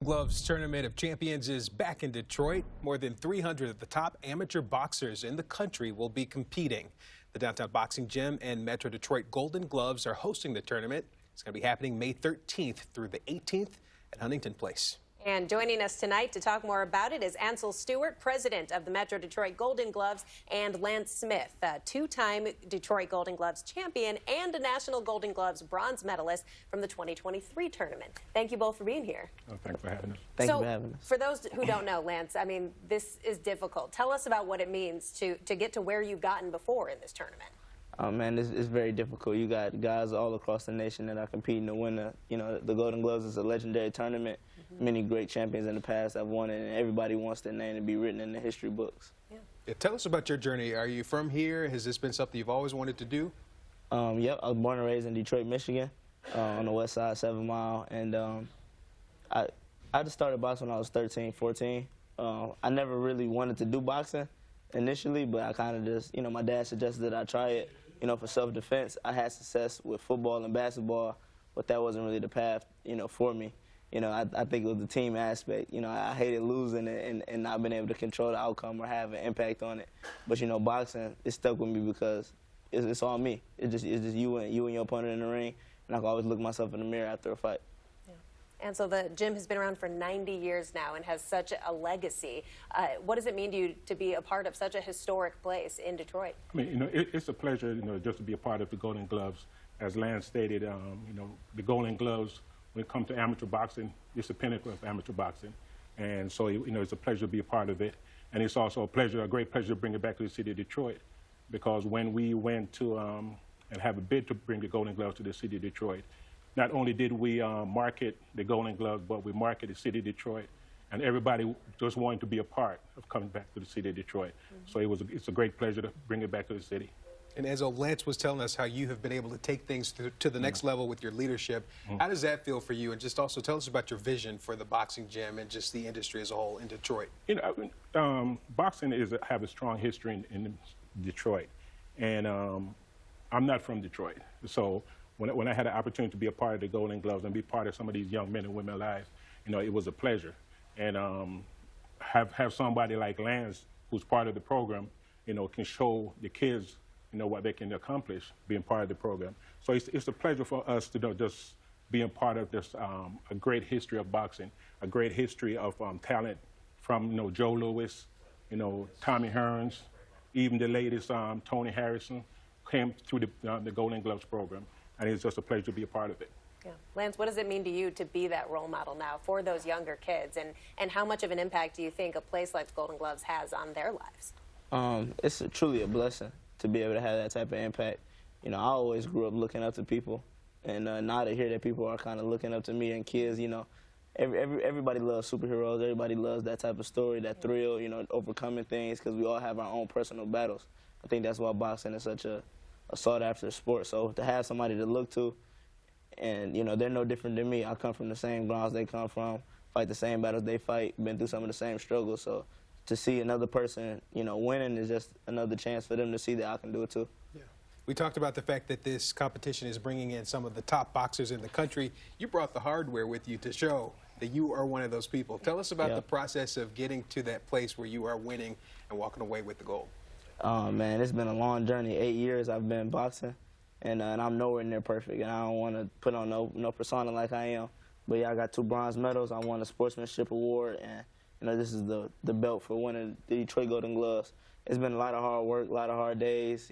Gloves Tournament of Champions is back in Detroit. More than 300 of the top amateur boxers in the country will be competing. The Downtown Boxing Gym and Metro Detroit Golden Gloves are hosting the tournament. It's going to be happening May 13th through the 18th at Huntington Place. And joining us tonight to talk more about it is Ansel Stewart, president of the Metro Detroit Golden Gloves, and Lance Smith, a two-time Detroit Golden Gloves champion and a National Golden Gloves bronze medalist from the 2023 tournament. Thanks both for being here. Oh, thanks for having us. Thank you for having us. For those who don't know, Lance, I mean, this is difficult. Tell us about what it means to get to where you've gotten before in this tournament. Oh man, it's very difficult. You got guys all across the nation that are competing to win the Golden Gloves is a legendary tournament. Many great champions in the past have won it, and everybody wants their name to be written in the history books. Yeah, tell us about your journey. Are you from here? Has this been something you've always wanted to do? Yep, I was born and raised in Detroit, Michigan, on the west side, 7 Mile, and I just started boxing when I was 13, 14. I never really wanted to do boxing initially, but I kind of just, my dad suggested that I try it, for self-defense. I had success with football and basketball, but that wasn't really the path, for me. I think it was the team aspect. I hated losing and not being able to control the outcome or have an impact on it. But, boxing, it stuck with me because it's all me. It's just you and your opponent in the ring, and I can always look myself in the mirror after a fight. And so the gym has been around for 90 years now and has such a legacy. What does it mean to you to be a part of such a historic place in Detroit? I mean, it's a pleasure, just to be a part of the Golden Gloves. As Lance stated, the Golden Gloves, when it comes to amateur boxing, it's the pinnacle of amateur boxing. And so, it's a pleasure to be a part of it. And it's also a great pleasure to bring it back to the city of Detroit. Because when we went to and have a bid to bring the Golden Gloves to the city of Detroit, not only did we market the Golden Gloves, but we marketed the city of Detroit. And everybody just wanted to be a part of coming back to the city of Detroit. So it's a great pleasure to bring it back to the city. And as Lance was telling us how you have been able to take things to the next level with your leadership, how does that feel for you? And just also tell us about your vision for the boxing gym and just the industry as a whole in Detroit. Boxing have a strong history in Detroit. And I'm not from Detroit. So when I had the opportunity to be a part of the Golden Gloves and be part of some of these young men and women's lives, it was a pleasure. And have somebody like Lance, who's part of the program, can show the kids, what they can accomplish being part of the program. So it's a pleasure for us to just being part of this a great history of boxing, a great history of talent from Joe Louis, Tommy Hearns, even the latest Tony Harrison came through the Golden Gloves program, and it's just a pleasure to be a part of it. Yeah. Lance, what does it mean to you to be that role model now for those younger kids, and how much of an impact do you think a place like Golden Gloves has on their lives? It's truly a blessing to be able to have that type of impact. I always grew up looking up to people, and now to hear that people are kind of looking up to me and kids, everybody loves superheroes. Everybody loves that type of story, that thrill, overcoming things, because we all have our own personal battles. I think that's why boxing is such a sought-after sport. So to have somebody to look to, and, they're no different than me. I come from the same grounds they come from, fight the same battles they fight, been through some of the same struggles. So to see another person, winning is just another chance for them to see that I can do it too. Yeah. We talked about the fact that this competition is bringing in some of the top boxers in the country. You brought the hardware with you to show that you are one of those people. Tell us about the process of getting to that place where you are winning and walking away with the gold. Oh, man, it's been a long journey. 8 years I've been boxing, and I'm nowhere near perfect, and I don't want to put on no persona like I am. But, yeah, I got 2 bronze medals. I won a sportsmanship award, and this is the belt for winning the Detroit Golden Gloves. It's been a lot of hard work, a lot of hard days.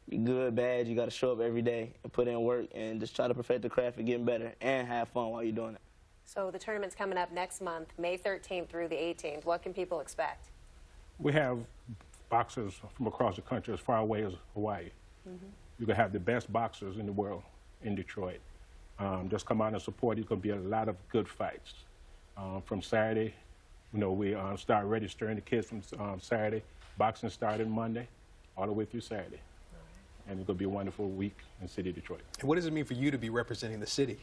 Good, bad, you got to show up every day and put in work and just try to perfect the craft of getting better and have fun while you're doing it. So the tournament's coming up next month, May 13th through the 18th. What can people expect? We have boxers from across the country as far away as Hawaii. You can have the best boxers in the world in Detroit. Just come out and support. It's going to be a lot of good fights. From Saturday, we start registering the kids from Saturday. Boxing started Monday, all the way through Saturday. And it's going to be a wonderful week in the city of Detroit. And what does it mean for you to be representing the city?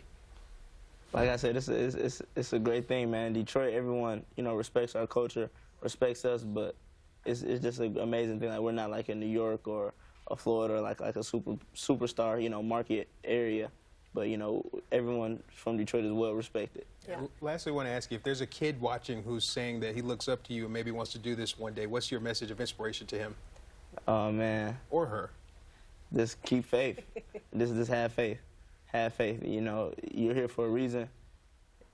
Like I said, it's a great thing, man. Detroit, everyone, respects our culture, respects us, but it's just an amazing thing. Like, we're not like in New York or Florida, like a superstar, market area. but you know, everyone from Detroit is well respected. Yeah. Lastly, I want to ask you, if there's a kid watching who's saying that he looks up to you and maybe wants to do this one day, what's your message of inspiration to him Oh man, or her? just keep faith. Just have faith. Have faith. You know, you're here for a reason,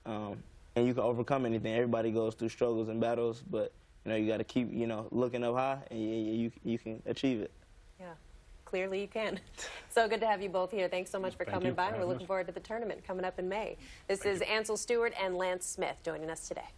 and you can overcome anything. Everybody goes through struggles and battles, but you know, you got to keep, you know, looking up high, and you can achieve it. Yeah, clearly you can. So good to have you both here. Thanks so much for Thank coming you by. for We're having looking us. forward to the tournament coming up in May. This is Ansel Stewart and Lance Smith joining us today.